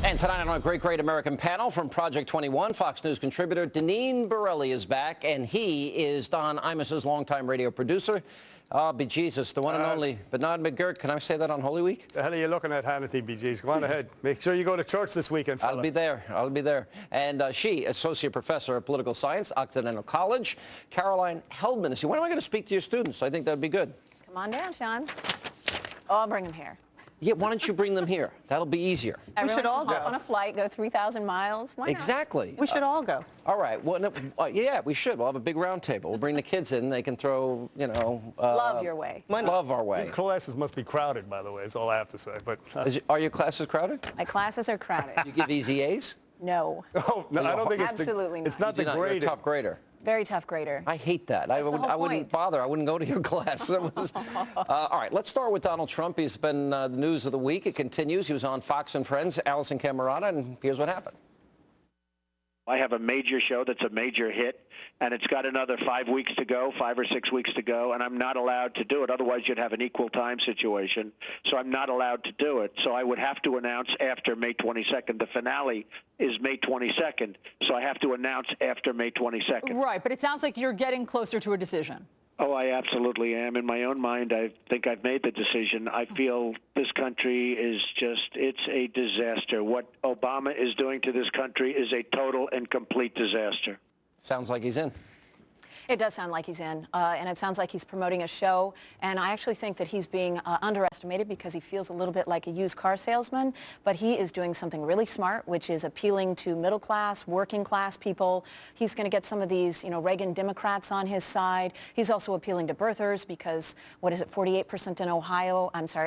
And tonight on our Great American panel from Project 21, Fox News contributor Deneen Borelli is back, and he is Don Imus's longtime radio producer. Bejesus, the one and only Bernard McGuirk. Can I say that on Holy Week? The hell are you looking at, Hannity, Bejesus? Go on ahead. Make sure you go to church this weekend, fella. I'll be there. I'll be there. And she, Associate Professor of Political Science, Occidental College, Caroline Heldman. See, when am I going to speak to your students? I think that'd be good. Come on down, Sean. Oh, I'll bring them here. Yeah, why don't you bring them here? That'll be easier. Everyone should all go on a flight, go 3,000 miles. Why not? Exactly. We should all go. All right. Well, no, yeah, we should. We'll have a big round table. We'll bring the kids in. They can throw, you know. Love your way. Love our way. Your classes must be crowded, by the way, is all I have to say. But Are your classes crowded? My classes are crowded. You give easy A's? No. Oh, no, I don't think it's absolutely it's not the You're grade. a tough grader. Very tough grader. I hate that. I wouldn't bother. I wouldn't go to your class. All right, let's start with Donald Trump. He's been the news of the week. It continues. He was on Fox and Friends, Allison Camerata, and here's what happened. I have a major show that's a major hit, and it's got another 5 weeks to go, 5 or 6 weeks to go, and I'm not allowed to do it. Otherwise, you'd have an equal time situation, so I'm not allowed to do it. So I would have to announce after May 22nd. The finale is May 22nd, so I have to announce after May 22nd. Right, but it sounds like you're getting closer to a decision. Oh, I absolutely am. In my own mind, I think I've made the decision. I feel this country is just, it's a disaster. What Obama is doing to this country is a total and complete disaster. Sounds like he's in. It does sound like he's in, and it sounds like he's promoting a show, and I actually think that he's being underestimated because he feels a little bit like a used car salesman, but he is doing something really smart, which is appealing to middle class, working class people. He's going to get some of these, you know, Reagan Democrats on his side. He's also appealing to birthers because, what is it, 48% in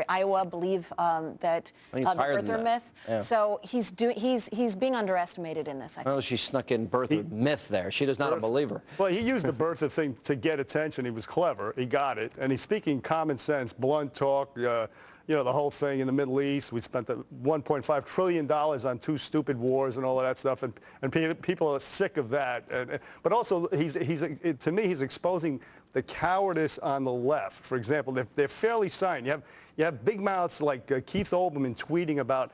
Iowa believe that the birther myth. Yeah. So he's being underestimated in this, I think. Oh, she snuck in birther myth there. She is not a believer. Well, he used the birther thing to get attention. He was clever. He got it. And he's speaking common sense, blunt talk, you know, the whole thing in the Middle East. We spent $1.5 trillion on 2 stupid wars and all of that stuff. And people are sick of that. But also, to me, he's exposing the cowardice on the left. For example, they're fairly silent. You have big mouths like Keith Olbermann tweeting about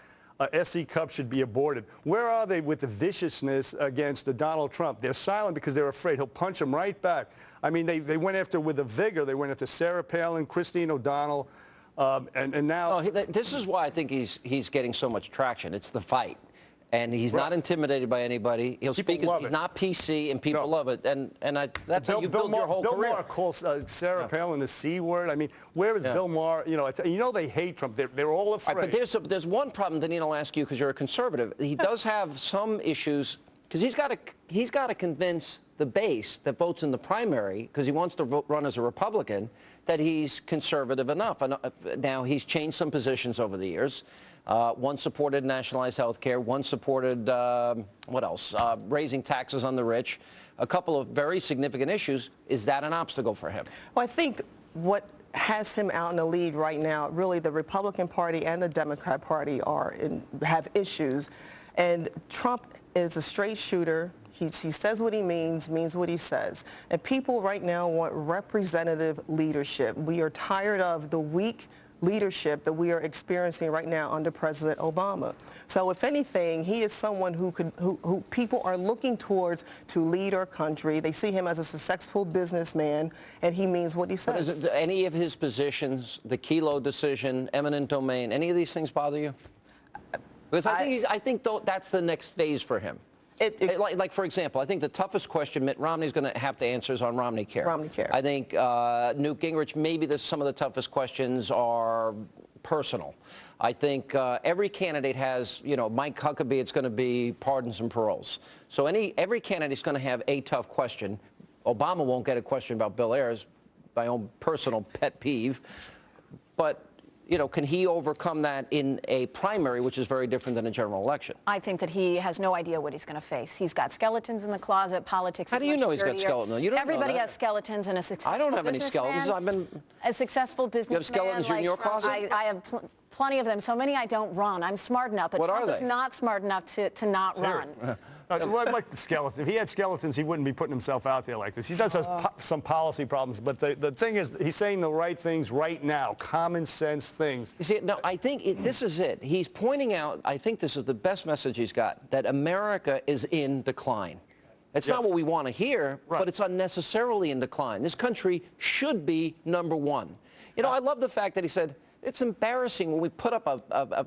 SC Cup should be aborted. Where are they with the viciousness against Donald Trump? They're silent because they're afraid he'll punch them right back. I mean, they went after with a vigor. They went after Sarah Palin, Christine O'Donnell, and now. No, this is why I think he's getting so much traction. It's the fight. And he's not intimidated by anybody. He'll speak. He's not PC, and people love it. And that's how you build your whole career. Bill Maher calls Sarah Palin the C word. I mean, where is Bill Maher? You know, they hate Trump. They're all afraid. Right, but there's one problem, Deneen, I'll ask you because you're a conservative. He does have some issues because he's got to convince the base that votes in the primary because he wants to run as a Republican that he's conservative enough. And now he's changed some positions over the years. One supported nationalized health care. One supported, what else? Raising taxes on the rich. A couple of very significant issues. Is that an obstacle for him? Well, I think what has him out in the lead right now, really the Republican Party and the Democrat Party have issues. And Trump is a straight shooter. He says what he means what he says. And people right now want representative leadership. We are tired of the weak leadership that we are experiencing right now under President Obama. So if anything, he is someone who people are looking towards to lead our country. They see him as a successful businessman, and he means what he says. But is it, any of his positions, the Kelo decision, eminent domain, any of these things bother you? Because I think that's the next phase for him. Like, for example, I think the toughest question Mitt Romney's going to have to answer is on Romney Care. Romney Care. I think Newt Gingrich, maybe some of the toughest questions are personal. I think every candidate has, you know, Mike Huckabee, it's going to be pardons and paroles. So every candidate's going to have a tough question. Obama won't get a question about Bill Ayers, my own personal pet peeve. But you know, can he overcome that in a primary, which is very different than a general election? I think that he has no idea what he's going to face. He's got skeletons in the closet. Politics. How do you know he's got skeletons? You don't Everybody know that. has skeletons in a successful I don't have any skeletons. A successful businessman. You have skeletons in your closet? I have plenty of them, so many I don't run. I'm smart enough, but What Trump are is they? not smart enough to not run. Well, like the skeleton. If he had skeletons, he wouldn't be putting himself out there like this. He does have some policy problems, but the thing is, he's saying the right things right now, common sense things. You see, no, I think this is it. He's pointing out, I think this is the best message he's got, that America is in decline. It's not what we want to hear, but it's unnecessarily in decline. This country should be number one. You know, I love the fact that he said, it's embarrassing when we put up a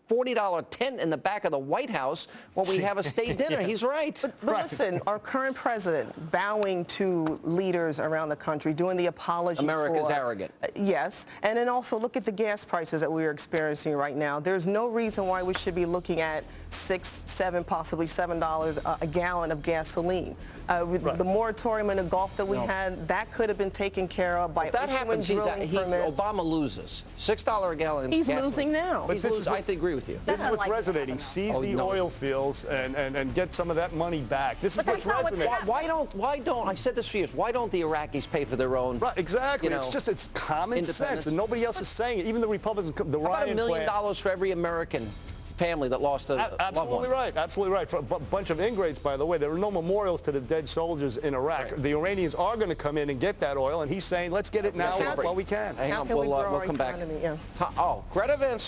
$40 tent in the back of the White House when we have a state dinner. He's right. But listen, our current president bowing to leaders around the country, doing the apology America's tour. arrogant. Yes, and then also look at the gas prices that we are experiencing right now. There's no reason why we should be looking at $6, $7, possibly $7 a gallon of gasoline. With the moratorium in the Gulf that we had, that could have been taken care of by If that happens, drilling permits. Obama loses. $6 a gallon. He's gasoline. losing now. He's losing. I agree with you. This is what's That's resonating. unlikely to Seize happen, the oil fields and get some of that money back. This is But what's that's not what's resonating. happening. Why don't, I've said this for years, why don't the Iraqis pay for their own? Right, exactly. You know, It's common sense, independence. and nobody else is saying it. Even the Republicans, the How about Ryan $1 million plan. for every American family that lost a Absolutely loved one? right. Absolutely right. For a bunch of ingrates, by the way, there are no memorials to the dead soldiers in Iraq. Right. The Iranians are going to come in and get that oil, and he's saying, let's get it now while we can. Hang How on, can we we'll grow our come back. economy? Yeah. Greta Van Susteren.